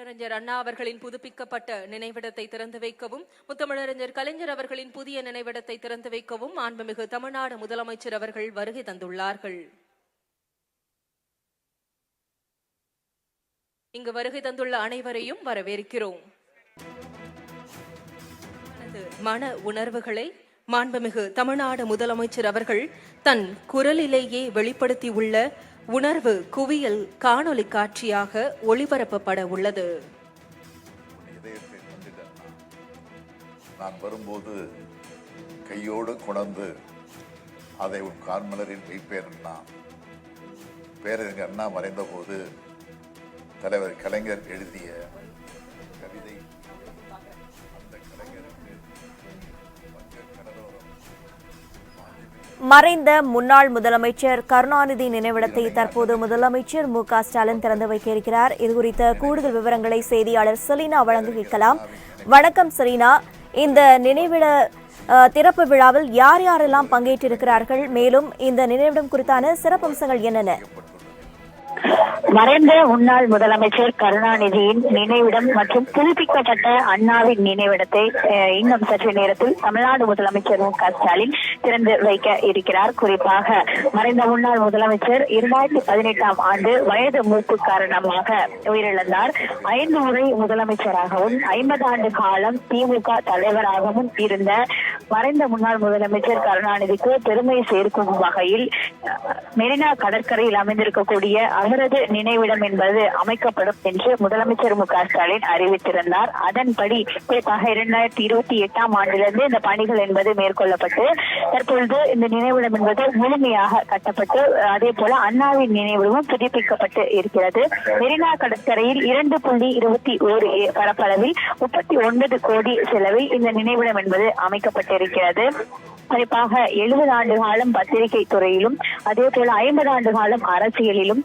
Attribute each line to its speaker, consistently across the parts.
Speaker 1: முத்தமிழறிஞர் அண்ணா அவர்களின் புதுப்பிக்கப்பட்ட நினைவிடத்தை திறந்து வைக்கவும், முத்தமிழறிஞர் கலைஞர் அவர்களின் புதிய நினைவிடத்தை திறந்து வைக்கவும் மாண்புமிகு தமிழ்நாடு முதலமைச்சர் அவர்கள் வருகை தந்துள்ளார்கள். இங்கு வருகை தந்துள்ள அனைவரையும் வரவேற்கிறோம். மன உணர்வுகளை மாண்புமிகு தமிழ்நாடு முதலமைச்சர் அவர்கள் தன் குரலிலேயே வெளிப்படுத்தியுள்ள உணர்வு குவியல் காணொலி காட்சியாக ஒளிபரப்பப்பட உள்ளது.
Speaker 2: நான் வரும்போது கையோடு கொணர்ந்து அதை உன் கார்மலரில் வைப்பேன் அண்ணா. பேரறிஞர் அண்ணா மறைந்த போது தலைவர் கலைஞர் எழுதிய கவிதை அந்த கலைஞருக்கு
Speaker 3: மறைந்த முன்னாள் முதலமைச்சர் கருணாநிதி நினைவிடத்தை தற்போது முதலமைச்சர் மு.க.ஸ்டாலின் திறந்து வைக்க இருக்கிறார். இதுகுறித்த கூடுதல் விவரங்களை செய்தியாளர் செலீனா வழங்க கேட்கலாம். வணக்கம் செலீனா, இந்த நினைவிட திறப்பு விழாவில் யார் யாரெல்லாம் பங்கேற்றிருக்கிறார்கள், மேலும் இந்த நினைவிடம் குறித்தான சிறப்பம்சங்கள் என்னென்ன?
Speaker 4: மறைந்த முன்னாள் முதலமைச்சர் கருணாநிதியின் நினைவிடம் மற்றும் புதுப்பிக்கப்பட்ட அண்ணாவின் நினைவிடத்தை இன்னும் சற்று நேரத்தில் தமிழ்நாடு முதலமைச்சர் மு.க.ஸ்டாலின் திறந்து வைக்க இருக்கிறார். குறிப்பாக மறைந்த முன்னாள் முதலமைச்சர் 2018ஆம் ஆண்டு வயது மூப்பு காரணமாக உயிரிழந்தார். 5 முறை முதலமைச்சராகவும் 50 ஆண்டு காலம் திமுக தலைவராகவும் இருந்த மறைந்த முன்னாள் முதலமைச்சர் கருணாநிதிக்கு பெருமை சேர்க்கும் வகையில் மெரினா கடற்கரையில் அமைந்திருக்கக்கூடிய அவரது நினைவிடம் என்பது அமைக்கப்படும் என்று முதலமைச்சர் மு.க.ஸ்டாலின் அறிவித்திருந்தார். அதன்படி குறிப்பாக 2028ஆம் ஆண்டிலிருந்து இந்த பணிகள் என்பது மேற்கொள்ளப்பட்டு தற்பொழுது இந்த நினைவிடம் என்பது முழுமையாக கட்டப்பட்டு அதே போல அண்ணாவின் நினைவிடமும் புதுப்பிக்கப்பட்டு இருக்கிறது. மெரினா கடற்கரையில் 2.21 பரப்பளவில் 39 கோடி செலவில் இந்த நினைவிடம் என்பது அமைக்கப்பட்டிருக்கிறது. குறிப்பாக 70 ஆண்டு காலம் பத்திரிகை துறையிலும் அதே போல 50 ஆண்டு காலம் அரசியலிலும்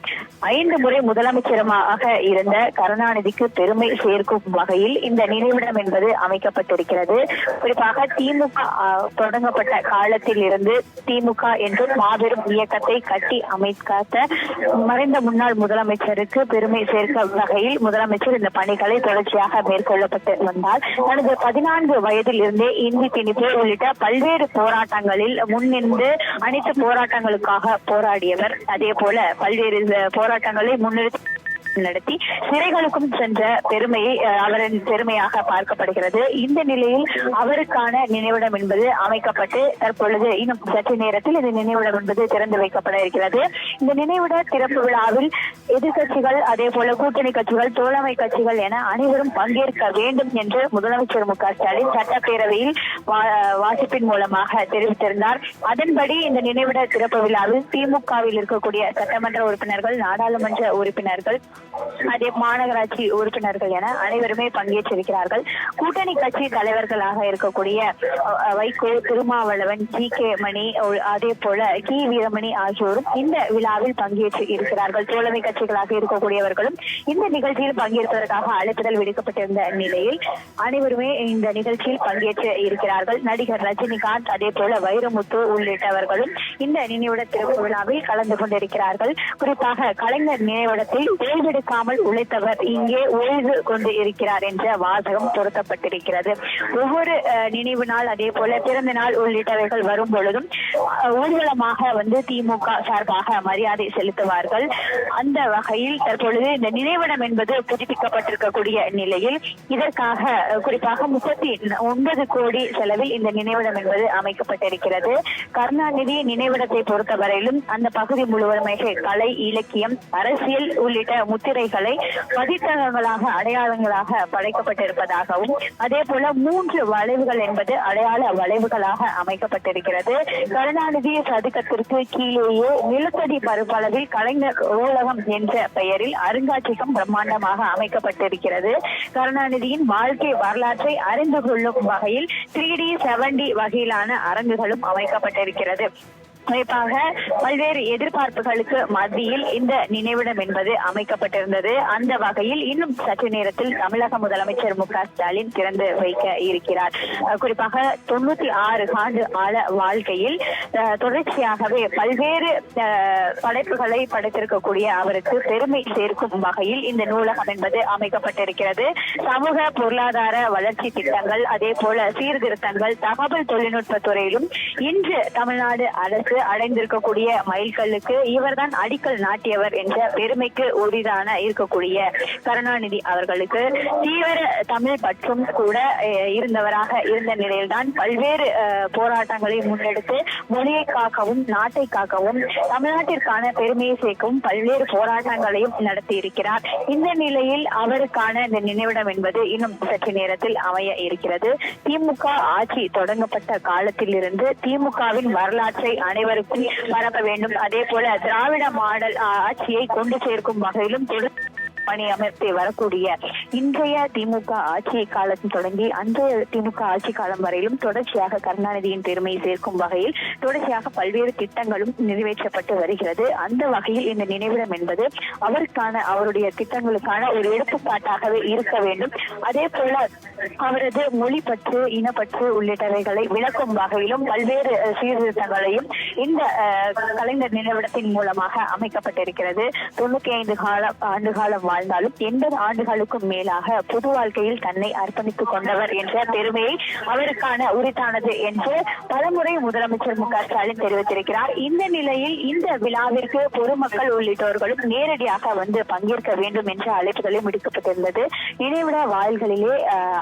Speaker 4: 5 முறை முதலமைச்சராக இருந்த கருணாநிதிக்கு பெருமை சேர்க்கும் வகையில் இந்த நினைவிடம் என்பது அமைக்கப்பட்டிருக்கிறது. குறிப்பாக திமுக தொடங்கப்பட்ட காலத்தில் இருந்து திமுக என்று மாபெரும் இயக்கத்தை கட்டி அமைக்காத மறைந்த முன்னாள் முதலமைச்சருக்கு பெருமை சேர்க்கும் வகையில் முதலமைச்சர் இந்த பணிகளை தொடர்ச்சியாக மேற்கொள்ளப்பட்டு வந்தார். தனது 14 வயதில் இருந்தே இந்தி திணிப்பு உள்ளிட்ட பல்வேறு போராட்டங்களில் முன்னின்று அனைத்து போராட்டங்களுக்காக போராடியவர். அதே போல பல்வேறு போராட்டங்களை நடத்தி சிறைகளுக்கும் சென்ற பெருமையை அவரின் பெருமையாக பார்க்கப்படுகிறது. இந்த நிலையில் அவருக்கான நினைவிடம் என்பது அமைக்கப்பட்டு தற்பொழுது இன்னும் சற்று நேரத்தில் இந்த நினைவிடம் என்பது திறந்து வைக்கப்பட இருக்கிறது. இந்த நினைவிட திறப்பு விழாவில் எதிர்கட்சிகள் அதே போல கூட்டணி கட்சிகள் தோழமை கட்சிகள் என அனைவரும் பங்கேற்க வேண்டும் என்று முதலமைச்சர் மு.க.ஸ்டாலின் சட்டப்பேரவையில் வாசிப்பின் மூலமாக தெரிவித்திருந்தார். அதன்படி இந்த நினைவிட திறப்பு விழாவில் திமுகவில் இருக்கக்கூடிய சட்டமன்ற உறுப்பினர்கள், நாடாளுமன்ற உறுப்பினர்கள், அதே மாநகராட்சி உறுப்பினர்கள் என அனைவருமே பங்கேற்றிருக்கிறார்கள். கூட்டணி கட்சி தலைவர்களாக இருக்கக்கூடிய வைகோ, திருமாவளவன், ஜி.கே. மணி, அதே போல கி. வீரமணி ஆகியோரும் இந்த விழாவில் பங்கேற்று இருக்கிறார்கள். தோழமை கட்சிகளாக இருக்கக்கூடியவர்களும் இந்த நிகழ்ச்சியில் பங்கேற்பதற்காக அழைப்புதல் விடுக்கப்பட்டிருந்த நிலையில் அனைவருமே இந்த நிகழ்ச்சியில் பங்கேற்று இருக்கிறார்கள். நடிகர் ரஜினிகாந்த் அதே போல வைரமுத்து உள்ளிட்டவர்களும் இந்த நினைவிட திறப்பு விழாவில் கலந்து கொண்டிருக்கிறார்கள். குறிப்பாக கலைஞர் நினைவிடத்தில் ஓய்வெடுக்காமல் உழைத்தவர் இங்கே ஓய்வு கொண்டு இருக்கிறார் என்ற வாசகம் பொருத்தப்பட்டிருக்கிறது. ஒவ்வொரு நினைவு நாள் அதே போல பிறந்த நாள் உள்ளிட்டவைகள் வரும் பொழுதும் ஊர்வலமாக திமுக சார்பாக மரியாதை செலுத்துவார்கள். அந்த வகையில் தற்பொழுது இந்த நினைவிடம் என்பது புதுப்பிக்கப்பட்டிருக்கக்கூடிய நிலையில் இதற்காக குறிப்பாக 39 கோடி செலவில் இந்த நினைவிடம் என்பது அமைக்கப்பட்டிருக்கிறது. கருணாநிதி நினைவிடத்தை பொறுத்தவரையிலும் அந்த பகுதி முழுவதுமாக கலை, இலக்கியம், அரசியல் உள்ளிட்ட முத்திரைகளை பதித்தகங்களாக அடையாளங்களாக படைக்கப்பட்டிருப்பதாகவும் அதே போல 3 வளைவுகள் என்பது அடையாள வளைவுகளாக அமைக்கப்பட்டிருக்கிறது. கருணாநிதி சதுக்கத்திற்கு கீழேயே நிலத்தடி பரப்பளவில் கலைஞர் நூலகம் என்ற பெயரில் அருங்காட்சியகம் பிரம்மாண்டமாக அமைக்கப்பட்டிருக்கிறது. கருணாநிதியின் வாழ்க்கை வரலாற்றை அறிந்து கொள்ளும் வகையில் 3D 7D வகையிலான அரங்குகளும் அமைக்கப்பட்டிருக்கிறது. குறிப்பாக பல்வேறு எதிர்பார்ப்புகளுக்கு மத்தியில் இந்த நினைவிடம் என்பது அமைக்கப்பட்டிருந்தது. அந்த வகையில் இன்னும் சற்று நேரத்தில் தமிழக முதலமைச்சர் மு.க.ஸ்டாலின் திறந்து வைக்க இருக்கிறார். குறிப்பாக 96 ஆண்டு ஆழ வாழ்க்கையில் தொடர்ச்சியாகவே பல்வேறு படைப்புகளை படைத்திருக்கக்கூடிய அவருக்கு பெருமை சேர்க்கும் வகையில் இந்த நூலகம் என்பது அமைக்கப்பட்டிருக்கிறது. சமூக பொருளாதார வளர்ச்சி திட்டங்கள், அதே போல சீர்திருத்தங்கள், தகவல் தொழில்நுட்ப துறையிலும் இன்று தமிழ்நாடு அரசு அடைந்திருக்கக்கூடிய மைல்கல்லுக்கு இவர்தான் அடிக்கல் நாட்டியவர் என்ற பெருமைக்கு உரிதான இருக்கக்கூடிய கருணாநிதி அவர்களுக்கு தீவிர தமிழ் பற்றும் கூட இருந்தவராக இருந்த நிலையில்தான் பல்வேறு போராட்டங்களை முன்னெடுத்து மொழியை காக்கவும் நாட்டை காக்கவும் தமிழ்நாட்டிற்கான பெருமையை சேர்க்கவும் பல்வேறு போராட்டங்களையும் நடத்தி இருக்கிறார். இந்த நிலையில் அவருக்கான இந்த நினைவிடம் என்பது இன்னும் சற்று நேரத்தில் அமைய இருக்கிறது. திமுக ஆட்சி தொடங்கப்பட்ட காலத்தில் இருந்து திமுகவின் வரலாற்றை அனைவருக்கும் பரப்ப வேண்டும், அதே போல திராவிட மாடல் ஆட்சியை கொண்டு சேர்க்கும் வகையிலும் பணி அமைத்து வரக்கூடிய இன்றைய திமுக ஆட்சி காலத்தில் தொடங்கி அன்றைய திமுக ஆட்சி காலம் வரையிலும் தொடர்ச்சியாக கருணாநிதியின் பெருமையை சேர்க்கும் வகையில் தொடர்ச்சியாக பல்வேறு திட்டங்களும் நிறைவேற்றப்பட்டு வருகிறது. அந்த வகையில் இந்த நினைவிடம் என்பது அவருடைய திட்டங்களுக்கான ஒரு எடுத்துக்காட்டாகவே இருக்க வேண்டும். அதே போல அவரது மொழி பற்று, இனப்பற்று உள்ளிட்டவைகளை விளக்கும் வகையிலும் பல்வேறு சீர்திருத்தங்களையும் இந்த கலைஞர் நினைவிடத்தின் மூலமாக அமைக்கப்பட்டிருக்கிறது. 95 ஆண்டு காலம் வாழ்ந்தாலும் 80 ஆண்டுகளுக்கும் மேலாக பொது வாழ்க்கையில் தன்னை அர்ப்பணித்துக் கொண்டவர் என்ற பெருமையை அவருக்கான உரித்தானது என்று பலமுறை முதலமைச்சர் மு.க.ஸ்டாலின் தெரிவித்திருக்கிறார். இந்த நிலையில் இந்த விழாவிற்கு பொதுமக்கள் உள்ளிட்டோர்களும் நேரடியாக வந்து பங்கேற்க வேண்டும் என்ற அழைப்புகளும் விடுக்கப்பட்டிருந்தது. நினைவிட வாயில்களிலே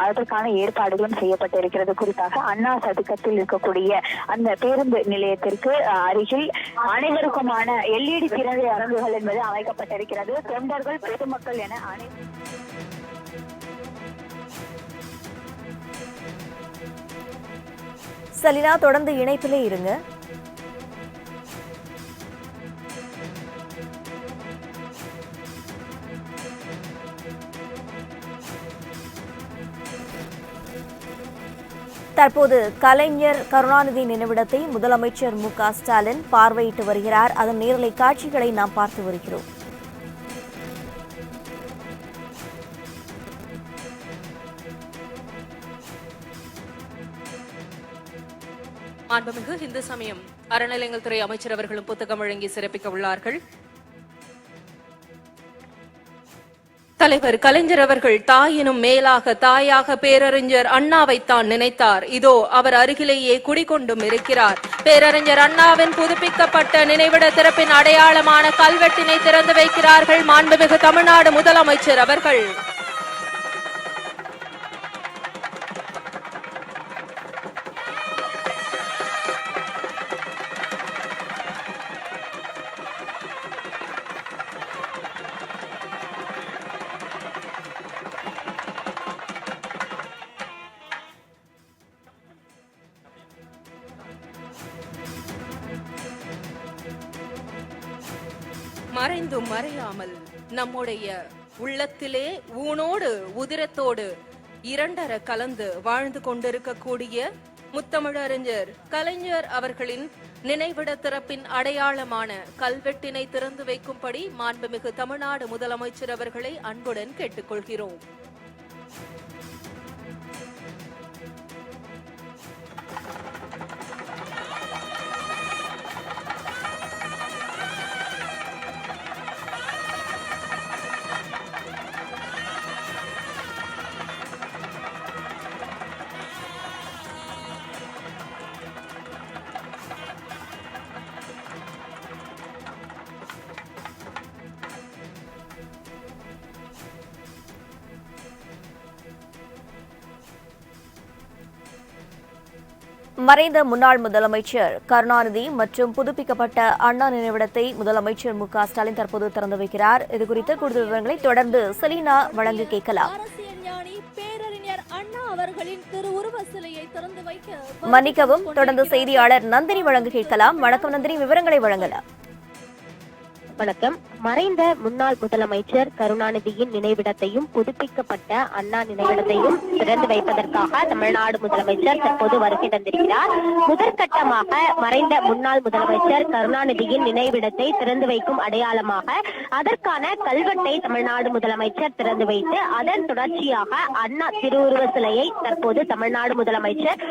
Speaker 4: அதற்கான ஏற்பாடுகளும் செய்யப்பட்டிருக்கிறது. குறிப்பாக அண்ணா சதுக்கத்தில் இருக்கக்கூடிய அந்த பேருந்து நிலையத்திற்கு அருகில் அனைவருக்குமான LED திரை அரங்குகள் என்பது அமைக்கப்பட்டிருக்கிறது. தொண்டர்கள், பொதுமக்கள் என
Speaker 3: சலினா, தொடர்ந்து இணைப்பிலே இருங்க. தற்போது கலைஞர் கருணாநிதி நினைவிடத்தை முதலமைச்சர் மு.க.ஸ்டாலின் பார்வையிட்டு வருகிறார். அதன் நேரலை காட்சிகளை நாம் பார்த்து வருகிறோம்.
Speaker 1: மாண்புமிகு இந்து சமயம் அறநிலையங்கள் துறை அமைச்சர் அவர்களும் புத்தகம் வழங்கி சிறப்பிக்க உள்ளார்கள். தலைவர் கலைஞர் அவர்கள் தாயினும் மேலாக தாயாக பேரறிஞர் அண்ணாவைத்தான் நினைத்தார். இதோ அவர் அருகிலேயே குடிகொண்டும் இருக்கிறார். பேரறிஞர் அண்ணாவின் புதுப்பிக்கப்பட்ட நினைவிட திறப்பின் அடையாளமான கல்வெட்டினை திறந்து வைக்கிறார்கள் மாண்புமிகு தமிழ்நாடு முதலமைச்சர் அவர்கள். மறைந்தும் மறையாமல் நம்முடைய உள்ளத்திலே ஊனோடு உதிரத்தோடு இரண்டர கலந்து வாழ்ந்து கொண்டிருக்கக்கூடிய முத்தமிழறிஞர் கலைஞர் அவர்களின் நினைவிட திறப்பின் அடையாளமான கல்வெட்டினை திறந்து வைக்கும்படி மாண்புமிகு தமிழ்நாடு முதலமைச்சர் அவர்களை அன்புடன் கேட்டுக்கொள்கிறோம்.
Speaker 3: மறைந்த முன்னாள் முதலமைச்சர் கருணாநிதி மற்றும் புதுப்பிக்கப்பட்ட அண்ணா நினைவிடத்தை முதலமைச்சர் மு.க.ஸ்டாலின் தற்போது திறந்து வைக்கிறார். இதுகுறித்த கூடுதல் விவரங்களை தொடர்ந்து செலீனா வழங்க கேட்கலாம். மன்னிக்கவும், தொடர்ந்து செய்தியாளர் நந்தினி வழங்க கேட்கலாம். வணக்கம் நந்தினி, விவரங்களை வழங்கலாம்.
Speaker 5: வணக்கம். மறைந்த முன்னாள் முதலமைச்சர் கருணாநிதியின் நினைவிடத்தையும் புதுப்பிக்கப்பட்ட அண்ணா நினைவிடத்தையும் திறந்து வைப்பதற்காக தமிழ்நாடு முதலமைச்சர் தற்போது வருகை தந்திருக்கிறார். முதற்கட்டமாக மறைந்த முன்னாள் முதலமைச்சர் கருணாநிதியின் நினைவிடத்தை திறந்து வைக்கும் அடையாளமாக அதற்கான கல்வெட்டை தமிழ்நாடு முதலமைச்சர் திறந்து வைத்து அதன் தொடர்ச்சியாக அண்ணா திருவுருவ சிலையை தற்போது தமிழ்நாடு முதலமைச்சர்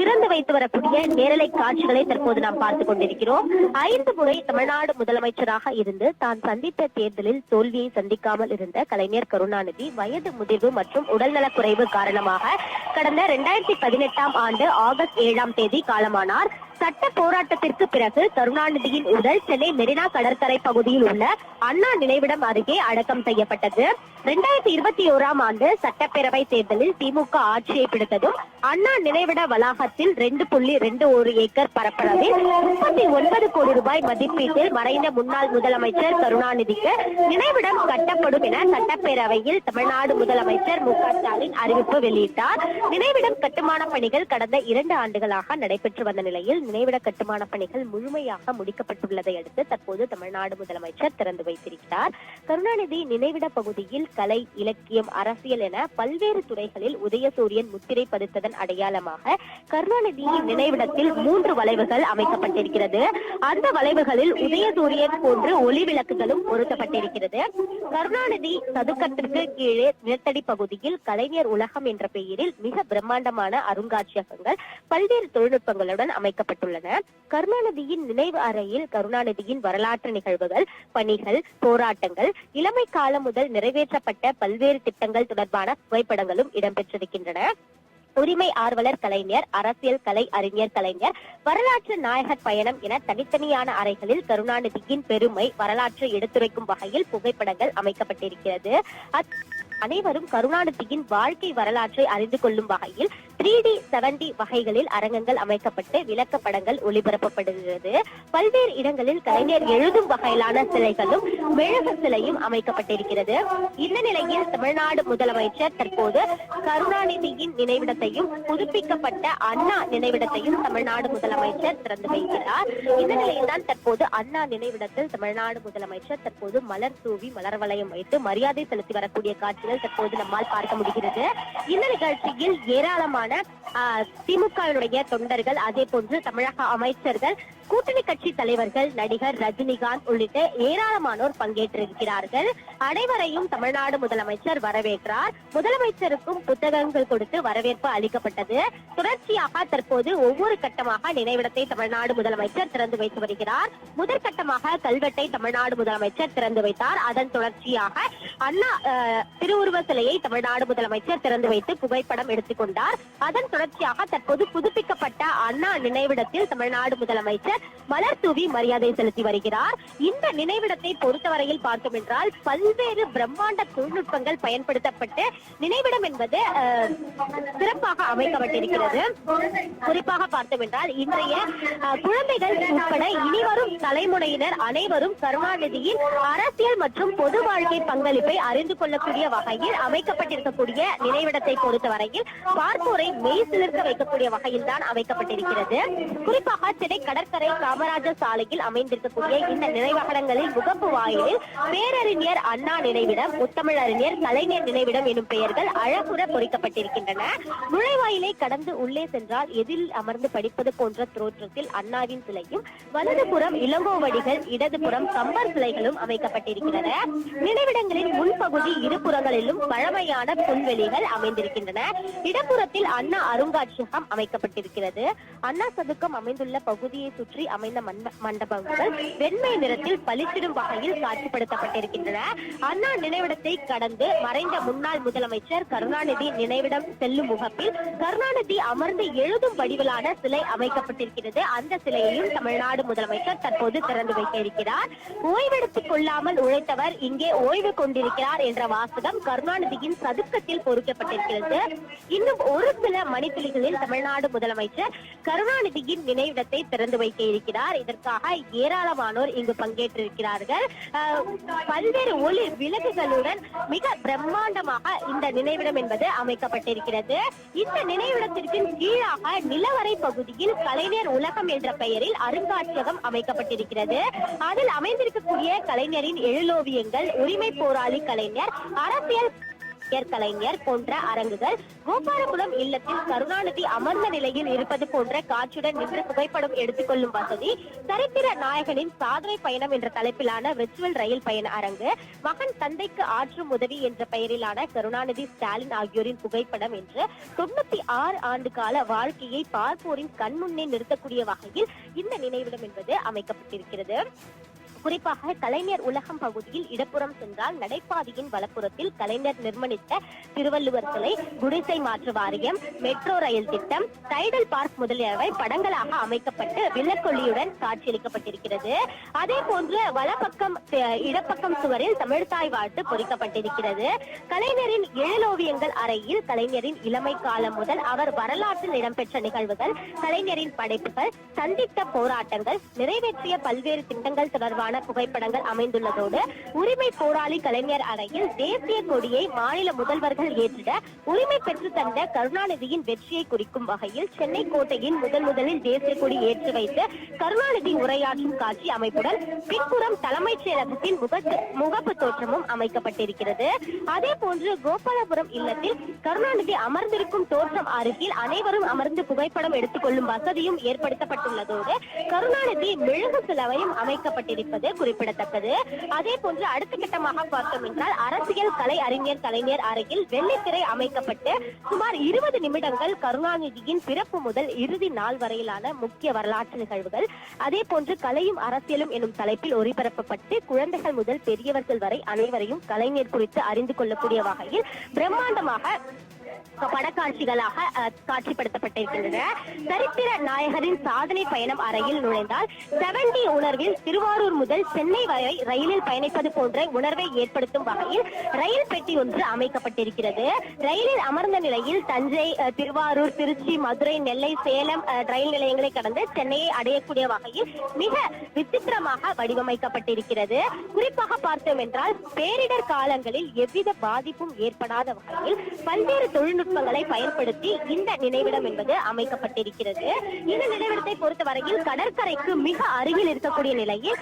Speaker 5: திறந்து வைத்து வரக்கூடிய நேரலை காட்சிகளை தற்போது நாம் பார்த்துக் கொண்டிருக்கிறோம். 5 முறை தமிழ்நாடு முதலமைச்சராக இருந்து தான் சந்தித்த தேர்தலில் தோல்வியை சந்திக்காமல் இருந்த கலைஞர் கருணாநிதி வயது முதிர்வு மற்றும் உடல்நலக்குறைவு காரணமாக கடந்த 2018ஆம் ஆண்டு ஆகஸ்ட் 7ஆம் தேதி காலமானார். சட்ட போராட்டத்திற்கு பிறகு கருணாநிதியின் உடல் சென்னை மெரினா கடற்கரை பகுதியில் உள்ள அண்ணா நினைவிடம் அருகே அடக்கம் செய்யப்பட்டது. 2021ஆம் ஆண்டு சட்டப்பேரவை தேர்தலில் திமுக ஆட்சியை பிடித்ததும் அண்ணா நினைவிட வளாகத்தில் 2.21 ஏக்கர் பரப்பளவில் 39 கோடி ரூபாய் மதிப்பீட்டில் மறைந்த முன்னாள் முதலமைச்சர் கருணாநிதிக்கு நினைவிடம் கட்டப்படும் என சட்டப்பேரவையில் தமிழ்நாடு முதலமைச்சர் மு.க.ஸ்டாலின் அறிவிப்பு வெளியிட்டார். நினைவிடம் கட்டுமான பணிகள் கடந்த 2 ஆண்டுகளாக நடைபெற்று வந்த நிலையில் நினைவிட கட்டுமான பணிகள் முழுமையாக முடிக்கப்பட்டுள்ளதை அடுத்து தற்போது தமிழ்நாடு முதலமைச்சர் திறந்து வைத்திருக்கிறார். கருணாநிதி நினைவிட பகுதியில் கலை, இலக்கியம், அரசியல் என பல்வேறு துறைகளில் உதயசூரியன் முத்திரை பதித்ததன் அடையாளமாக கருணாநிதியின் நினைவிடத்தில் 3 வளைவுகள் அமைக்கப்பட்டிருக்கிறது. அந்த வளைவுகளில் உதயசூரியன் போன்று ஒளி விளக்குகளும் பொருத்தப்பட்டிருக்கிறது. கருணாநிதி சதுக்கத்திற்கு கீழே நிலத்தடி பகுதியில் கலைஞர் உலகம் என்ற பெயரில் மிக பிரம்மாண்டமான அருங்காட்சியகங்கள் பல்வேறு தொழில்நுட்பங்களுடன் அமைக்கப்பட்டுள்ளன. கருணாநிதியின் நினைவு அறையில் கருணாநிதியின் வரலாற்று நிகழ்வுகள், பணிகள், போராட்டங்கள், இளமை காலம் முதல் நிறைவேற்றப்பட்ட பல்வேறு திட்டங்கள் தொடர்பான புகைப்படங்களும் இடம்பெற்றிருக்கின்றன. உரிமை ஆர்வலர் கலைஞர், அரசியல் கலை அறிஞர் கலைஞர், வரலாற்று நாயகர் பயணம் என தனித்தனியான அறைகளில் கருணாநிதியின் பெருமை, வரலாற்றை எடுத்துரைக்கும் வகையில் புகைப்படங்கள் அமைக்கப்பட்டிருக்கிறது. அனைவரும் கருணாநிதியின் வாழ்க்கை வரலாற்றை அறிந்து கொள்ளும் வகையில் 3D 7D வகைகளில் அரங்கங்கள் அமைக்கப்பட்டு விளக்கப்படங்கள் ஒளிபரப்பப்படுகிறது. பல்வேறு இடங்களில் கலைஞர் எழுதும் வகையிலான சிலைகளும் மெழுகு சிலையும் அமைக்கப்பட்டிருக்கிறது. இந்த நிலையில் தமிழ்நாடு முதலமைச்சர் தற்போது கருணாநிதியின் நினைவிடத்தையும் புதுப்பிக்கப்பட்ட அண்ணா நினைவிடத்தையும் தமிழ்நாடு முதலமைச்சர் திறந்து வைக்கிறார். இந்த நிலையில் தான் தற்போது அண்ணா நினைவிடத்தில் தமிழ்நாடு முதலமைச்சர் தற்போது மலர் தூவி மலர் வளையம் வைத்து மரியாதை செலுத்தி வரக்கூடிய காட்சிகள் தற்போது நம்மால் பார்க்க முடிகிறது. இந்த நிகழ்ச்சியில் ஏராளமான திமுகவினுடைய தொண்டர்கள், அதே போன்று தமிழக அமைச்சர்கள், கூட்டணி கட்சி தலைவர்கள், நடிகர் ரஜினிகாந்த் உள்ளிட்ட ஏராளமானோர் பங்கேற்றிருக்கிறார்கள். அனைவரையும் தமிழ்நாடு முதலமைச்சர் வரவேற்றார். முதலமைச்சருக்கும் புத்தகங்கள் கொடுத்து வரவேற்பு அளிக்கப்பட்டது. தொடர்ச்சியாக தற்போது ஒவ்வொரு கட்டமாக நினைவிடத்தை தமிழ்நாடு முதலமைச்சர் திறந்து வைத்து வருகிறார். முதற்கட்டமாக கல்வெட்டை தமிழ்நாடு முதலமைச்சர் திறந்து வைத்தார். அதன் தொடர்ச்சியாக அண்ணா திருவுருவ சிலையை தமிழ்நாடு முதலமைச்சர் திறந்து வைத்து புகைப்படம் எடுத்துக் கொண்டார். அதன் தொடர்ச்சியாக தற்போது புதுப்பிக்கப்பட்ட அண்ணா நினைவிடத்தில் தமிழ்நாடு முதலமைச்சர் மலர் தூவி மரியாதை செலுத்தி வருகிறார். இந்த நினைவிடத்தை பொறுத்தவரையில் பார்த்தோம் என்றால் பல்வேறு பிரம்மாண்ட தொழில்நுட்பங்கள் பயன்படுத்தப்பட்டு நினைவிடம் என்பது சிறப்பாக அமைக்கப்பட்டிருக்கிறது. குறிப்பாக பார்த்தோம் என்றால் இன்றைய குழந்தைகள் உட்பட இனிவரும் தலைமுறையினர் அனைவரும் கருணாநிதியின் அரசியல் மற்றும் பொது வாழ்க்கை பங்களிப்பை அறிந்து கொள்ளக்கூடிய வகையில் அமைக்கப்பட்டிருக்கக்கூடிய நினைவிடத்தை பொறுத்தவரையில் பார்ப்போரை மெய் சிலிர்க்க வைக்கக்கூடிய வகையில் தான் அமைக்கப்பட்டிருக்கிறது. குறிப்பாக சென்னை கடற்கரை காமராஜர் சாலையில் அமைந்திருக்கக்கூடிய இந்த நினைவகங்களில் முகப்பு வாயிலில் பேரறிஞர் அண்ணா நினைவிடம், முத்தமிழறிஞர் கலைஞர் நினைவிடம் எனும் பெயர்கள் அழகுற பொறிக்கப்பட்டிருக்கின்றன. நுழைவாயிலை கடந்து உள்ளே சென்றால் எதில் அமர்ந்து படிப்பது போன்ற தோற்றத்தில் அண்ணாவின் சிலையும், வலதுபுறம் இளங்கோவடிகள், இடதுபுறம் கம்பர் சிலைகளும் அமைக்கப்பட்டிருக்கின்றன. நினைவிடங்களின் முன்பகுதி இருபுறங்களிலும் பழமையான புல்வெளிகள் அமைந்திருக்கின்றன. இடப்புறத்தில் அண்ணா அருங்காட்சியகம் அமைக்கப்பட்டிருக்கிறது. அண்ணா சதுக்கம் அமைந்துள்ள பகுதியை சுற்றி அமைந்த மண்டபங்கள் வெண்மை நிறத்தில் பளிச்சிடும் வகையில் காட்சிப்படுத்தப்பட்டிருக்கின்றன. அண்ணா நினைவிடத்தை கடந்து மறைந்த முன்னாள் முதலமைச்சர் கருணாநிதி நினைவிடம் செல்லும் முகப்பில் கருணாநிதி அமர்ந்து எழுதும் வடிவிலான சிலை அமைக்கப்பட்டிருக்கிறது. அந்த சிலையையும் தமிழ்நாடு முதலமைச்சர் தற்போது திறந்து வைக்க இருக்கிறார். ஓய்வெடுத்துக் கொள்ளாமல் உழைத்தவர் இங்கே ஓய்வு கொண்டிருக்கிறார் என்ற வாசகம் கருணாநிதியின் சதுக்கத்தில் பொறிக்கப்பட்டிருக்கிறது. இன்னும் ஒரு சில மணித்துளிகளில் தமிழ்நாடு முதலமைச்சர் கருணாநிதியின் நினைவிடத்தை திறந்து வைக்க வைக்க இருக்கிறார். இதற்காக ஏராளமானோர் இங்கு பங்கேற்றிருக்கிறார்கள். பல்வேறு ஒளி விளக்குகளுடன் மிக பிரம்மாண்டமாக இந்த நினைவிடம் என்பது அமைக்கப்பட்டிருக்கிறது. இந்த நினைவிடத்திற்கு கீழாக நிலவரை பகுதியில் கலைஞர் உலகம் என்ற பெயரில் அருங்காட்சியகம் அமைக்கப்பட்டிருக்கிறது. அதில் அமைந்திருக்கக்கூடிய கலைஞரின் எழுலோவியங்கள், உரிமை போராளி கலைஞர், அரசியல் கலைஞர் போன்ற அரங்குகள், கோபாலபுரம் இல்லத்தில் கருணாநிதி அமர்ந்த நிலையில் இருப்பது போன்ற காட்சியுடன் நின்று புகைப்படம் எடுத்துக்கொள்ளும் வசதி, சரித்திர நாயகனின் சாதனை பயணம் என்ற தலைப்பிலான விர்ச்சுவல் ரயில் பயண அரங்கு, மகன் தந்தைக்கு ஆற்றும் உதவி என்ற பெயரிலான கருணாநிதி ஸ்டாலின் ஆகியோரின் புகைப்படம் என்று 96 ஆண்டு கால வாழ்க்கையை பார்ப்போரின் கண்முன்னே நிறுத்தக்கூடிய வகையில் இந்த நினைவிடம் என்பது அமைக்கப்பட்டிருக்கிறது. குறிப்பாக கலைஞர் உலகம் பகுதியில் இடப்புறம் சென்றால் நடைபாதையின் வலப்புறத்தில் கலைஞர் நிர்மாணித்த திருவள்ளுவர் சிலை, குடிசை மாற்று வாரியம், மெட்ரோ ரயில் திட்டம், டைடல் பார்க் முதலியவை படங்களாக அமைக்கப்பட்டு வில்லக்கொள்ளியுடன் காட்சியளிக்கப்பட்டிருக்கிறது. அதே போன்று வலப்பக்கம் இடப்பக்கம் சுவரில் தமிழ்தாய் வாழ்த்து பொறிக்கப்பட்டிருக்கிறது. கலைஞரின் எழுலோவியங்கள் அறையில் கலைஞரின் இளமை காலம் முதல் அவர் வரலாற்றில் இடம்பெற்ற நிகழ்வுகள், கலைஞரின் படைப்புகள், சந்தித்த போராட்டங்கள், நிறைவேற்றிய பல்வேறு திட்டங்கள் தொடர்பான புகைப்படங்கள் அமைந்துள்ளதோடு உரிமை போராளி கலைஞர் அறையில் தேசிய கொடியை மாநில முதல்வர்கள் ஏற்றிட உரிமை பெற்று தந்த கருணாநிதியின் வெற்றியை குறிக்கும் வகையில் சென்னை கோட்டையின் முதலில் தேசிய கொடி ஏற்றி வைத்து கருணாநிதி உரையாற்றும் காட்சி அமைப்புடன் பின்புறம் தலைமைச் செயலகத்தின் முகப்பு தோற்றமும் அமைக்கப்பட்டிருக்கிறது. அதே போன்று கோபாலபுரம் இல்லத்தில் கருணாநிதி அமர்ந்திருக்கும் தோற்றம் அருகில் அனைவரும் அமர்ந்து புகைப்படம் எடுத்துக் கொள்ளும் வசதியும் ஏற்படுத்தப்பட்டுள்ளதோடு கருணாநிதி மெழுகு சிலவையும் அமைக்கப்பட்டிருப்பது குறிப்பிடத்தக்கது. அதே போன்று அடுத்த கட்டமாக பார்த்தோம் என்றால் அரசியல் கலை அறிஞர் கலைஞர் அறையில் வெள்ளித்திரை அமைக்கப்பட்டு சுமார் 20 நிமிடங்கள் கருணாநிதியின் பிறப்பு முதல் இறுதி நாள் வரையிலான முக்கிய வரலாற்று நிகழ்வுகள், அதே போன்று கலையும் அரசியலும் எனும் தலைப்பில் ஒளிபரப்பப்பட்டு குழந்தைகள் முதல் பெரியவர்கள் வரை அனைவரையும் கலைஞர் குறித்து அறிந்து கொள்ளக்கூடிய வகையில் பிரம்மாண்டமாக படக்காட்சிகளாக காட்சிப்படுத்தப்பட்டிருக்கின்றன. சரித்திர நாயகரின் சாதனை பயணம் அறையில் நுழைந்தால் 70 உணர்வில் திருவாரூர் முதல் சென்னை வரை ரயிலில் பயணிப்பது போன்ற உணர்வை ஏற்படுத்தும் வகையில் ரயில் பெட்டி ஒன்று அமைக்கப்பட்டிருக்கிறது. ரயிலில் அமர்ந்த நிலையில் தஞ்சை, திருவாரூர், திருச்சி, மதுரை, நெல்லை, சேலம் ரயில் நிலையங்களை கடந்து சென்னையை அடையக்கூடிய வகையில் மிக விசித்திரமாக வடிவமைக்கப்பட்டிருக்கிறது. குறிப்பாக பார்த்தோம் என்றால் பேரிடர் காலங்களில் எவ்வித பாதிப்பும் ஏற்படாத வகையில் பல்வேறு தொழில்நுட்பங்களை பயன்படுத்தி இந்த நினைவிடம் என்பது அமைக்கப்பட்டிருக்கிறது. இந்த நினைவிடத்தை பொறுத்தவரையில் கடற்கரைக்கு மிக அருகில் இருக்கக்கூடிய நிலையில்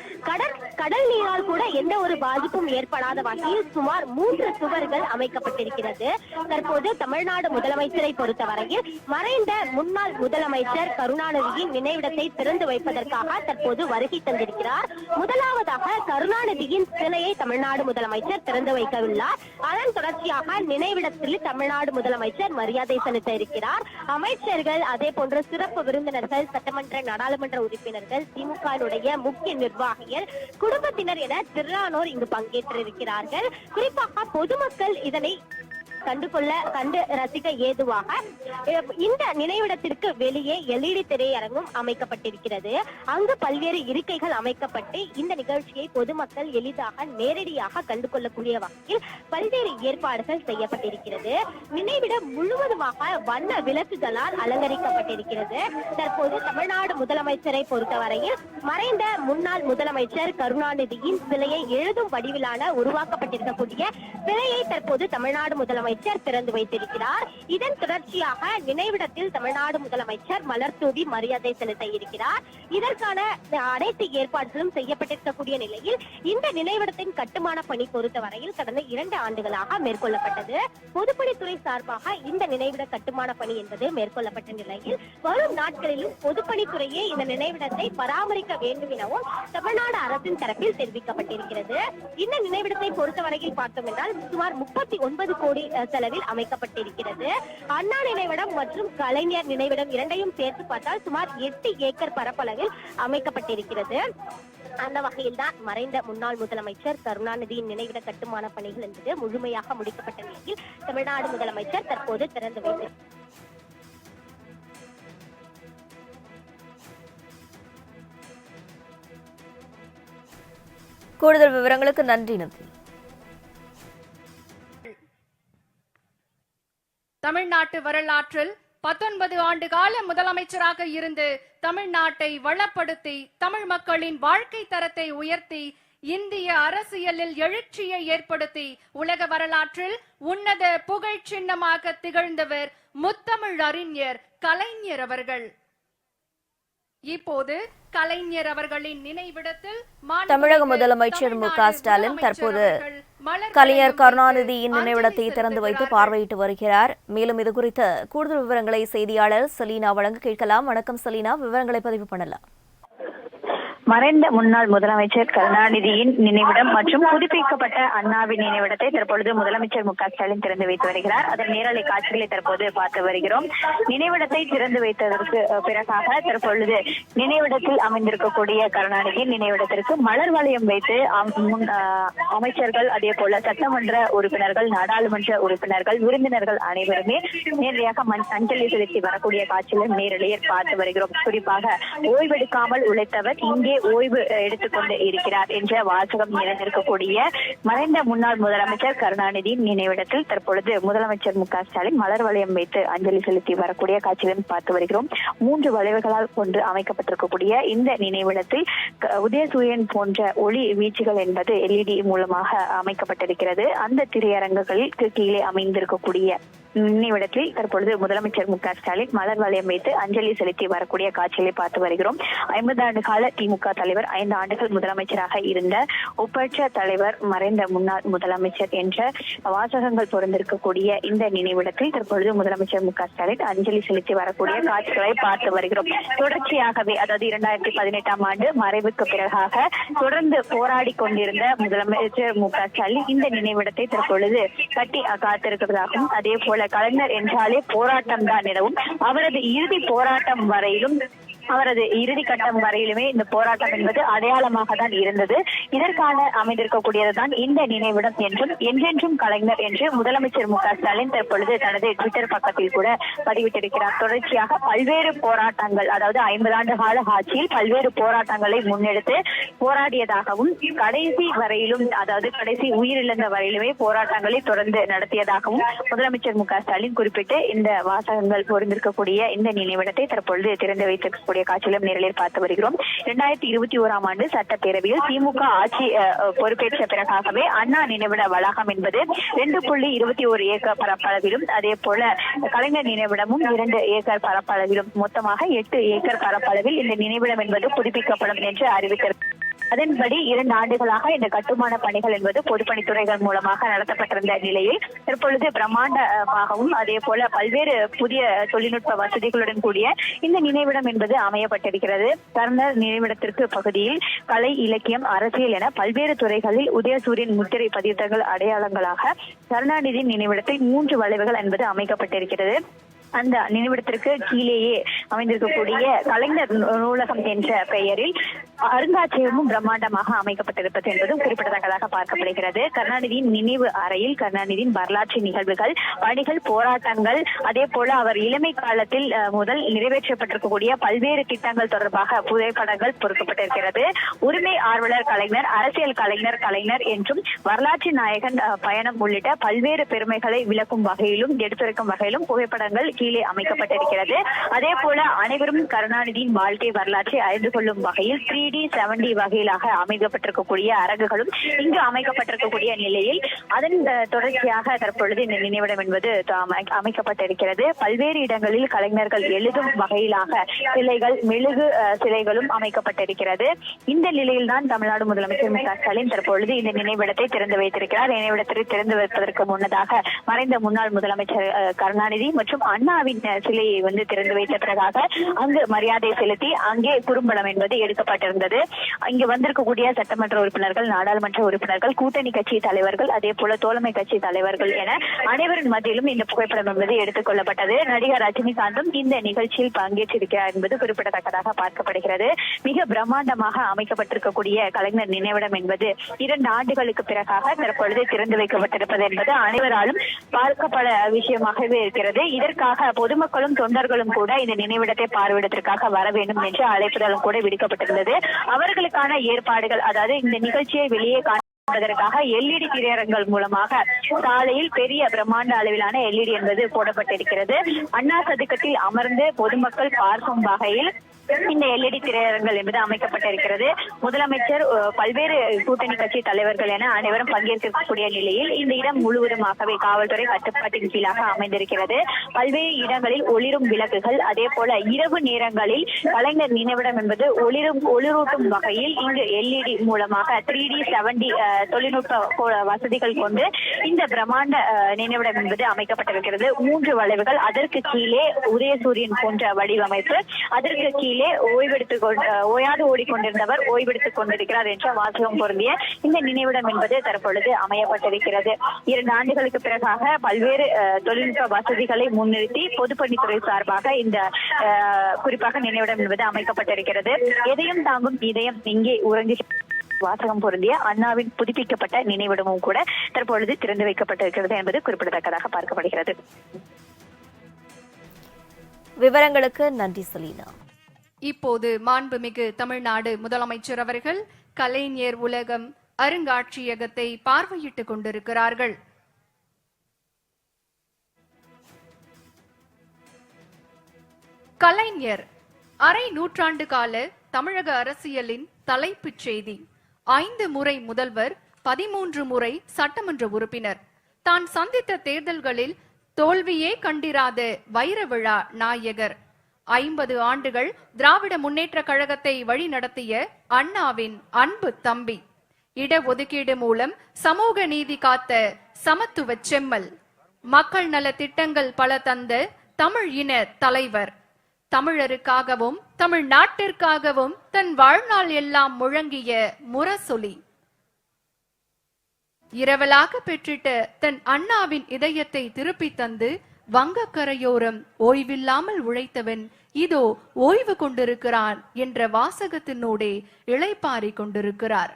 Speaker 5: கடல் நீரால் கூட எந்த ஒரு பாதிப்பும் ஏற்படாத வகையில் சுமார் 3 சுவர்கள் அமைக்கப்பட்டிருக்கிறது. தற்போது தமிழ்நாடு முதலமைச்சரை பொறுத்தவரையில் மறைந்த முன்னாள் முதலமைச்சர் கருணாநிதியின் நினைவிடத்தை திறந்து வைப்பதற்காக தற்போது வருகை தந்திருக்கிறார். முதலாவதாக கருணாநிதியின் சிலையை தமிழ்நாடு முதலமைச்சர் திறந்து வைக்கவுள்ளார். அதன் தொடர்ச்சியாக நினைவிடத்தில் தமிழ்நாடு முதலமைச்சர் மரியாதை செலுத்த இருக்கிறார். அமைச்சர்கள், அதே போன்ற சிறப்பு விருந்தினர்கள், சட்டமன்ற நாடாளுமன்ற உறுப்பினர்கள், திமுகவுடைய முக்கிய நிர்வாகிகள், குடும்பத்தினர் என திரளானோர் இங்கு பங்கேற்றிருக்கிறார்கள். குறிப்பாக பொதுமக்கள் இதனை கண்டு ரசிக்க ஏதுவாக இந்த நினைவிடத்திற்கு வெளியே LED திரையரங்கும் அமைக்கப்பட்டிருக்கிறது. அங்கு பல்வேறு இருக்கைகள் அமைக்கப்பட்டு இந்த நிகழ்ச்சியை பொதுமக்கள் எளிதாக நேரடியாக கண்டு கொள்ளக்கூடிய வகையில் பல்வேறு ஏற்பாடுகள் செய்யப்பட்டிருக்கிறது. நினைவிடம் முழுவதுமாக வண்ண விளக்குகளால் அலங்கரிக்கப்பட்டிருக்கிறது. தற்போது தமிழ்நாடு முதலமைச்சரை பொறுத்தவரையில் மறைந்த முன்னாள் முதலமைச்சர் கருணாநிதியின் சிலையை எழுதும் வடிவிலான உருவாக்கப்பட்டிருக்கக்கூடிய சிலையை தற்போது தமிழ்நாடு முதலமைச்சர் திறந்து வைத்திருக்கிறார். இதன் தொடர்ச்சியாக நினைவிடத்தில் தமிழ்நாடு முதலமைச்சர் மலர் தூவி மரியாதை செலுத்த இருக்கிறார். இதற்கான அனைத்து ஏற்பாடுகளும் செய்யப்பட்டிருக்கக்கூடிய நிலையில் இந்த நினைவிடத்தின் கட்டுமான பணி பொறுத்தவரையில் கடந்த 2 ஆண்டுகளாக மேற்கொள்ளப்பட்டது. பொதுப்பணித்துறை சார்பாக இந்த நினைவிட கட்டுமான பணி என்பது மேற்கொள்ளப்பட்ட நிலையில் வரும் நாட்களிலும் பொதுப்பணித்துறையே இந்த நினைவிடத்தை பராமரிக்க வேண்டும் எனவும் தமிழ்நாடு அரசின் தரப்பில் தெரிவிக்கப்பட்டிருக்கிறது. இந்த நினைவிடத்தை பொறுத்தவரையில் பார்த்தோம் என்றால் சுமார் 39 கோடி செலவில் அமைக்கப்பட்டிருக்கிறது. அண்ணா நினைவிடம் மற்றும் கலைஞர் நினைவிடம் இரண்டையும் சேர்த்து பார்த்தால் சுமார் 8 ஏக்கர் பரப்பளவில் அமைக்கப்பட்டிருக்கிறது. அந்த வகையில் தான் மறைந்த முன்னாள் முதலமைச்சர் கருணாநிதியின் நினைவிட கட்டுமான பணிகள் என்பது முழுமையாக முடிக்கப்பட்ட நிலையில் தமிழ்நாடு முதலமைச்சர் தற்போது திறந்து வைத்தார்.
Speaker 3: கூடுதல் விவரங்களுக்கு நன்றி.
Speaker 1: தமிழ்நாட்டு வரலாற்றில்
Speaker 6: 19 ஆண்டு கால முதலமைச்சராக இருந்து தமிழ்நாட்டை வளப்படுத்தி தமிழ் மக்களின் வாழ்க்கை தரத்தை உயர்த்தி இந்திய அரசியலில் எழுச்சியை ஏற்படுத்தி உலக வரலாற்றில் உன்னத புகழ் சின்னமாக திகழ்ந்தவர் முத்தமிழ் அறிஞர் கலைஞர் அவர்கள். இப்போது கலைஞர் அவர்களின் நினைவிடத்தில்
Speaker 3: தமிழக முதலமைச்சர் மு.க.ஸ்டாலின் தற்போது கலைஞர் கருணாநிதியின் நினைவிடத்தை திறந்து வைத்து பார்வையிட்டு வருகிறார். மேலும் இது குறித்த கூடுதல் விவரங்களை செய்தியாளர் செலீனா வழங்க கேட்கலாம். வணக்கம் செலீனா, விவரங்களை பதிவு பண்ணலாம்.
Speaker 4: மறைந்த முன்னாள் முதலமைச்சர் கருணாநிதியின் நினைவிடம் மற்றும் புதுப்பிக்கப்பட்ட அண்ணாவின் நினைவிடத்தை தற்பொழுது முதலமைச்சர் மு.க.ஸ்டாலின் திறந்து வைத்து வருகிறார். அதன் நேரலை காட்சிகளை தற்போது பார்த்து வருகிறோம். நினைவிடத்தை திறந்து வைத்ததற்கு பிறகாக தற்பொழுது நினைவிடத்தில் அமைந்திருக்கக்கூடிய கருணாநிதியின் நினைவிடத்திற்கு மலர் வளையம் வைத்து அமைச்சர்கள், அதே போல சட்டமன்ற உறுப்பினர்கள், நாடாளுமன்ற உறுப்பினர்கள், விருந்தினர்கள் அனைவருமே நேரடியாக அஞ்சலி செலுத்தி வரக்கூடிய காட்சிகளை நேரலையில் பார்த்து வருகிறோம். குறிப்பாக ஓய்வெடுக்காமல் உழைத்தவர் இங்கே ஓய்வு எடுத்துக்கொண்டு இருக்கிறார் என்ற வாசகம் நிறைந்திருக்கக்கூடிய மறைந்த முன்னாள் முதலமைச்சர் கருணாநிதியின் நினைவிடத்தில் தற்பொழுது முதலமைச்சர் மு.க.ஸ்டாலின் மலர் வளையம் வைத்து அஞ்சலி செலுத்தி வரக்கூடிய காட்சிகளும் பார்த்து வருகிறோம். 3 வளைவுகளால் கொண்டு அமைக்கப்பட்டிருக்கக்கூடிய இந்த நினைவிடத்தில் உதயசூரியன் போன்ற ஒளி வீச்சுகள் என்பது LED மூலமாக அமைக்கப்பட்டிருக்கிறது. அந்த திரையரங்குகளுக்கு கீழே அமைந்திருக்கக்கூடிய நினைவிடத்தில் தற்பொழுது முதலமைச்சர் மு.க.ஸ்டாலின் மலர் வளையம் வைத்து அஞ்சலி செலுத்தி வரக்கூடிய காட்சிகளை பார்த்து வருகிறோம். 50 ஆண்டு கால திமுக தலைவர், 5 ஆண்டுகள் முதலமைச்சராக இருந்த ஒப்பற்ற தலைவர், மறைந்த முன்னாள் முதலமைச்சர் என்ற வாசகங்கள் பொருந்திருக்கக்கூடிய இந்த நினைவிடத்தில் தற்பொழுது முதலமைச்சர் மு.க.ஸ்டாலின் அஞ்சலி செலுத்தி வரக்கூடிய காட்சிகளை பார்த்து வருகிறோம். தொடர்ச்சியாகவே, அதாவது 2018ஆம் ஆண்டு மறைவுக்கு பிறகாக தொடர்ந்து போராடி கொண்டிருந்த முதலமைச்சர் மு.க.ஸ்டாலின் இந்த நினைவிடத்தை தற்பொழுது கட்டி காத்திருக்கிறதாகவும், அதே போல கலைஞர் என்றாலே போராட்டம் தான் எனவும், அவரது இறுதி போராட்டம் வரையிலும், அவரது இறுதி கட்டம் வரையிலுமே இந்த போராட்டம் என்பது அடையாளமாக தான் இருந்தது. இதற்கான அமைந்திருக்கக்கூடியதுதான் இந்த நினைவிடம் என்றும் என்றென்றும் கலைஞர் என்று முதலமைச்சர் மு.க.ஸ்டாலின் தற்பொழுது தனது ட்விட்டர் பக்கத்தில் கூட பதிவிட்டிருக்கிறார். தொடர்ச்சியாக பல்வேறு போராட்டங்கள், அதாவது 50 ஆண்டு கால ஆட்சியில் பல்வேறு போராட்டங்களை முன்னெடுத்து போராடியதாகவும், கடைசி வரையிலும், அதாவது கடைசி உயிரிழந்த வரையிலுமே போராட்டங்களை தொடர்ந்து நடத்தியதாகவும் முதலமைச்சர் மு.க.ஸ்டாலின் குறிப்பிட்டு இந்த வாசகங்கள் பொருந்திருக்கக்கூடிய இந்த நினைவிடத்தை தற்பொழுது திறந்து வைத்திருக்கக்கூடிய காட்சிகளும் நேரில் பார்த்து வருகிறோம். 2021ஆம் ஆண்டு சட்டப்பேரவையில் திமுக ஆட்சி பொறுப்பேற்ற பிறகாகவே அண்ணா நினைவிட வளாகம் என்பது 2.21 ஏக்கர் பரப்பளவிலும், அதே போல கலைஞர் நினைவிடமும் 2 ஏக்கர் பரப்பளவிலும், மொத்தமாக 8 ஏக்கர் பரப்பளவில் இந்த நினைவிடம் என்பது புதுப்பிக்கப்படும் என்று அறிவித்திருக்கிறது. அதன்படி 2 ஆண்டுகளாக இந்த கட்டுமான பணிகள் என்பது பொதுப்பணித்துறைகள் மூலமாக நடத்தப்பட்டிருந்த நிலையில் தற்பொழுது பிரம்மாண்டமாகவும், அதே போல பல்வேறு புதிய தொழில்நுட்ப வசதிகளுடன் கூடிய இந்த நினைவிடம் என்பது அமையப்பட்டிருக்கிறது. கர்னர் நினைவிடத்திற்கு பகுதியில் கலை, இலக்கியம், அரசியல் என பல்வேறு துறைகளில் உதயசூரியன் முத்திரை பதித்தங்கள் அடையாளங்களாக கருணாநிதி நினைவிடத்தில் 3 வளைவுகள் என்பது அமைக்கப்பட்டிருக்கிறது. அந்த நினைவிடத்திற்கு கீழேயே அமைந்திருக்கக்கூடிய கலைஞர் நூலகம் என்ற பெயரில் அருங்காட்சியகமும் பிரம்மாண்டமாக அமைக்கப்பட்டிருப்பது என்பதும் குறிப்பிடத்தக்கதாக பார்க்கப்படுகிறது. கருணாநிதியின் நினைவு அறையில் கருணாநிதியின் வரலாற்று நிகழ்வுகள், பணிகள், போராட்டங்கள், அதே போல அவர் இளமை காலத்தில் முதல் நிறைவேற்றப்பட்டிருக்கக்கூடிய பல்வேறு திட்டங்கள் தொடர்பாக புகைப்படங்கள் பொருத்தப்பட்டிருக்கிறது. உரிமை ஆர்வலர் கலைஞர், அரசியல் கலைஞர் என்றும் வரலாற்று நாயகன் பயணம் உள்ளிட்ட பல்வேறு பெருமைகளை விளக்கும் வகையிலும் எடுத்துரைக்கும் வகையிலும் புகைப்படங்கள் கீழே அமைக்கப்பட்டிருக்கிறது. அதே போல அனைவரும் கருணாநிதியின் வாழ்க்கை வரலாற்றை அறிந்து கொள்ளும் வகையில் 3D 7D வகையிலாக அமைக்கப்பட்டிருக்கக்கூடிய அரங்குகளும் இங்கு அமைக்கப்பட்டிருக்கக்கூடிய நிலையில் அதன் தொடர்ச்சியாக தற்பொழுது இந்த நினைவிடம் என்பது அமைக்கப்பட்டிருக்கிறது. பல்வேறு இடங்களில் கலைஞர்கள் எழுதும் வகையிலாக சிலைகள், மெழுகு சிலைகளும் அமைக்கப்பட்டிருக்கிறது. இந்த நிலையில் தான் தமிழ்நாடு முதலமைச்சர் மு.க.ஸ்டாலின் தற்பொழுது இந்த நினைவிடத்தை திறந்து வைத்திருக்கிறார். நினைவிடத்தை திறந்து வைப்பதற்கு முன்னதாக மறைந்த முன்னாள் முதலமைச்சர் கருணாநிதி மற்றும் அண்ணாவின் சிலையை திறந்து வைத்த பிறகாக அங்கு மரியாதை செலுத்தி அங்கே குறும்படம் என்பது எடுக்கப்பட்டிருந்தது. இங்கு வந்திருக்கக்கூடிய சட்டமன்ற உறுப்பினர்கள், நாடாளுமன்ற உறுப்பினர்கள், கூட்டணி கட்சி தலைவர்கள், அதே போல தோழமை கட்சி தலைவர்கள் என அனைவரின் மத்தியிலும் இந்த புகைப்படம் என்பது எடுத்துக் கொள்ளப்பட்டது. நடிகர் ரஜினிகாந்தும் இந்த நிகழ்ச்சியில் பங்கேற்றிருக்கிறார் என்பது குறிப்பிடத்தக்கதாக பார்க்கப்படுகிறது. மிக பிரம்மாண்டமாக அமைக்கப்பட்டிருக்கக்கூடிய கலைஞர் நினைவிடம் என்பது 2 ஆண்டுகளுக்கு பிறகாக தற்பொழுது திறந்து வைக்கப்பட்டிருப்பது என்பது அனைவராலும் பார்க்கப்பட விஷயமாகவே இருக்கிறது. இதற்காக பொதுமக்களும் தொண்டர்களும் கூட இந்த நினைவிடத்தை பார்வையிடத்திற்காக வர வேண்டும் என்று அழைப்புதலும் கூட விடுக்கப்பட்டிருந்தது. அவர்களுக்கான ஏற்பாடுகள், அதாவது இந்த நிகழ்ச்சியை வெளியே அதற்காக LED திரையரங்குகள் மூலமாக சாலையில் பெரிய பிரம்மாண்ட அளவிலான LED என்பது போடப்பட்டிருக்கிறது. அண்ணா சதுக்கத்தில் அமர்ந்து பொதுமக்கள் பார்க்கும் வகையில் இந்த LED திரையரங்குகள் என்பது அமைக்கப்பட்டிருக்கிறது. முதலமைச்சர், பல்வேறு கூட்டணி கட்சி தலைவர்கள் என அனைவரும் பங்கேற்கக்கூடிய நிலையில் இந்த இடம் முழுவதுமாகவே காவல்துறை கட்டுப்பாட்டின் கீழாக அமைந்திருக்கிறது. பல்வேறு இடங்களில் ஒளிரும் விளக்குகள், அதே போல இரவு நேரங்களில் கலைஞர் நினைவிடம் என்பது ஒளிரூட்டும் வகையில் இங்கு LED மூலமாக 3D 7D தொழில்நுட்ப வசதிகள் கொண்டு இந்த பிரம்மாண்ட நினைவிடம் என்பது அமைக்கப்பட்டிருக்கிறது. 3 வளைவுகள், அதற்கு கீழே உதயசூரியன் போன்ற வடிவமைப்பு, அதற்கு கீழே ஓயாது ஓடிக்கொண்டிருந்தவர் ஓய்வெடுத்துக் கொண்டிருக்கிறார் என்ற வாசகம் பொருந்திய இந்த நினைவிடம் என்பது தற்பொழுது அமையப்பட்டிருக்கிறது. 2 ஆண்டுகளுக்கு பிறகாக பல்வேறு தொழில்நுட்ப வசதிகளை முன்னிறுத்தி பொதுப்பணித்துறை சார்பாக இந்த குறிப்பாக நினைவிடம் என்பது அமைக்கப்பட்டிருக்கிறது. எதையும் தாங்கும் இதயம் இங்கே உறங்கி வாசகம் பொருந்திய அண்ணாவின் புதுப்பிக்கப்பட்ட நினைவிடமும் கூட தற்பொழுது திறந்து வைக்கப்பட்டிருக்கிறது என்பது குறிப்பிடத்தக்கதாக பார்க்கப்படுகிறது.
Speaker 3: விவரங்களுக்கு நன்றி செலீனா.
Speaker 6: இப்போது மாண்புமிகு தமிழ்நாடு முதலமைச்சர் அவர்கள் கலைஞர் உலகம் அருங்காட்சியகத்தை பார்வையிட்டுக் கொண்டிருக்கிறார்கள். கலைஞர் அரை நூற்றாண்டு கால தமிழக அரசியலின் தலைப்புச் செய்தி. 5 முறை முதல்வர், 13 முறை சட்டமன்ற உறுப்பினர். தான் சந்தித்த தேர்தல்களில் தோல்வியே கண்டிராத வைர விழா நாயகர். 50 ஆண்டுகள் திராவிட முன்னேற்ற கழகத்தை வழிநடத்திய அண்ணாவின் அன்பு தம்பி. இடஒதுக்கீடு மூலம் சமூக நீதி காத்த சமத்துவ செம்மல். மக்கள் நல திட்டங்கள் பல தந்த தமிழ் இன தலைவர். தமிழருக்காகவும் தமிழ்நாட்டிற்காகவும் தன் வாழ்நாள் எல்லாம் முழங்கிய முரசொலி. இரவலாக பெற்றிட்ட தன் அண்ணாவின் இதயத்தை திருப்பி தந்து வங்கக்கரையோரம் ஓய்வில்லாமல் உழைத்தவன் இதோ ஓய்வு கொண்டிருக்கிறான் என்ற வாசகத்தினோடே இளைப்பாரி கொண்டிருக்கிறார்.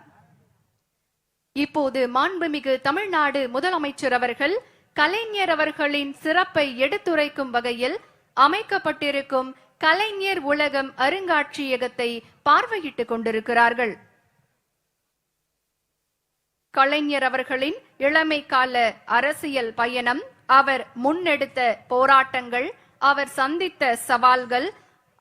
Speaker 6: இப்போது மாண்புமிகு தமிழ்நாடு முதலமைச்சர் அவர்கள் கலைஞர் அவர்களின் சிறப்பை எடுத்துரைக்கும் வகையில் அமைக்கப்பட்டிருக்கும் கலைஞர் உலகம் அருங்காட்சியகத்தை பார்வையிட்டுக் கொண்டிருக்கிறார்கள். கலைஞர் அவர்களின் இளமை கால அரசியல் பயணம், அவர் முன்னெடுத்த போராட்டங்கள், அவர் சந்தித்த சவால்கள்,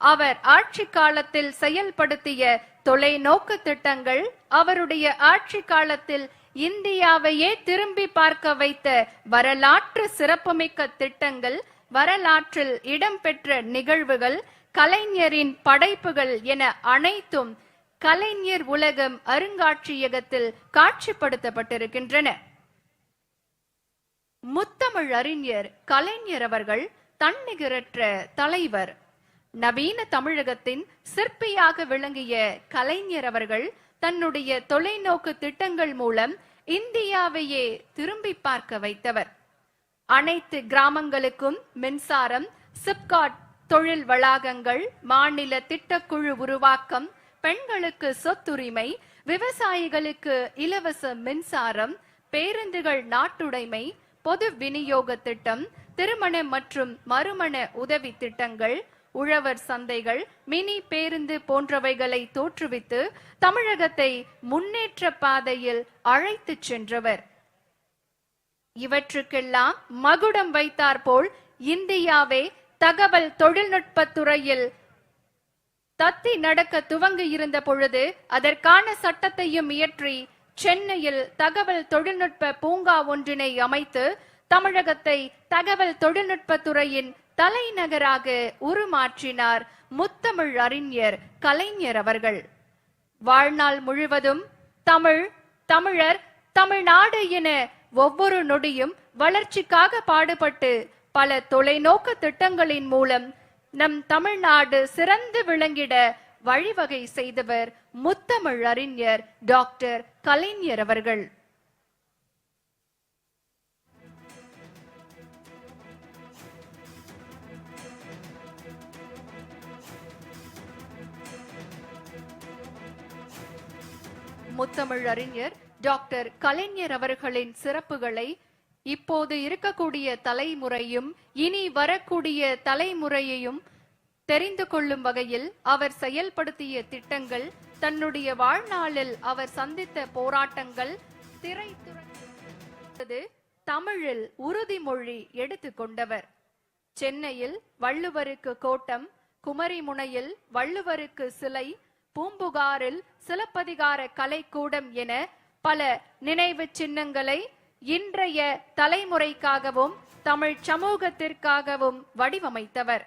Speaker 6: அவர் ஆட்சி காலத்தில் செயல்படுத்திய தொலைநோக்கு திட்டங்கள், அவருடைய ஆட்சி காலத்தில் இந்தியாவையே திரும்பி பார்க்க வைத்த வரலாற்று சிறப்புமிக்க திட்டங்கள், வரலாற்றில் இடம்பெற்ற நிகழ்வுகள், கலைஞரின் படைப்புகள் என அனைத்தும் கலைஞர் உலகம் அருங்காட்சியகத்தில் காட்சிப்படுத்தப்பட்டிருக்கின்றன. முத்தமிழ் அறிஞர் கலைஞர் அவர்கள் தன்னிகரற்ற தலைவர். நவீன தமிழகத்தின் சிற்பியாக விளங்கிய கலைஞர் அவர்கள் தன்னுடைய தொலைநோக்கு திட்டங்கள் மூலம் இந்தியாவையே திரும்பி பார்க்க வைத்தவர். அனைத்து கிராமங்களுக்கும் மின்சாரம், சிப்காட் தொழில் வளாகங்கள், மாநில திட்டக்குழு உருவாக்கம், பெண்களுக்கு சொத்துரிமை, விவசாயிகளுக்கு இலவச மின்சாரம், பேருந்துகள் நாட்டுடைமை, பொது விநியோக திட்டம், திருமண மற்றும் மறுமண உதவி திட்டங்கள், உழவர் சந்தைகள், மினி பேருந்து போன்றவைகளை தோற்றுவித்து தமிழகத்தை முன்னேற்ற பாதையில் அழைத்து சென்றவர். இவற்றுக்கெல்லாம் மகுடம் வைத்தார் போல் இந்தியாவே தகவல் தொழில்நுட்பத் துறையில் தத்தி நடக்க துவங்கி இருந்த பொழுது அதற்கான சட்டத்தையும் இயற்றி சென்னையில் தகவல் தொழில்நுட்ப பூங்கா ஒன்றினை அமைத்து தமிழகத்தை தகவல் தொழில்நுட்பத் துறையின் தலைநகராக உருமாற்றினார் முத்தமிழ் அறிஞர் கலைஞர் அவர்கள். வாழ்நாள் முழுவதும் தமிழ், தமிழர், தமிழ்நாடு என ஒவ்வொரு நொடியும் வளர்ச்சிக்காக பாடுபட்டு பல தொலைநோக்கு திட்டங்களின் மூலம் நம் தமிழ்நாடு சிறந்து விளங்கிட வழிவகை செய்தவர் முத்தமிழ் அறிஞர் டாக்டர் கலைஞர் அவர்கள். முத்தமிழ் அறிஞர் டாக்டர் கலைஞர் அவர்களின் சிறப்புகளை இப்போது இருக்கக்கூடிய தலைமுறையும் இனி வரக்கூடிய தலைமுறையையும் தெரிந்து கொள்ளும் வகையில் அவர் செயல்படுத்திய திட்டங்கள், தன்னுடைய வாழ்நாளில் அவர் சந்தித்த போராட்டங்கள், திரைத்துறை தமிழில் உறுதிமொழி எடுத்துக்கொண்டவர். சென்னையில் வள்ளுவருக்கு கோட்டம், குமரிமுனையில் வள்ளுவருக்கு சிலை, பூம்புகாரில் சிலப்பதிகார கலைக்கூடம் என பல நினைவு சின்னங்களை இன்றைய தலைமுறைக்காகவும் தமிழ் சமூகத்திற்காகவும் வடிவமைத்தவர்.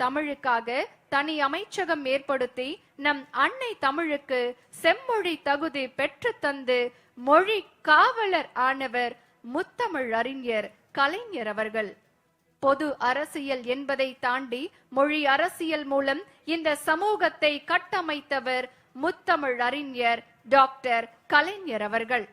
Speaker 6: தமிழுக்காக தனி அமைச்சகம் ஏற்படுத்தி நம் அன்னை தமிழுக்கு செம்மொழி தகுதி பெற்று தந்து மொழி காவலர் ஆனவர் முத்தமிழ் அறிஞர் கலைஞர் அவர்கள். பொது அரசியல் என்பதை தாண்டி மொழி அரசியல் மூலம் இந்த சமூகத்தை கட்டமைத்தவர் முத்தமிழ் அறிஞர் டாக்டர் கலைஞர் அவர்கள்.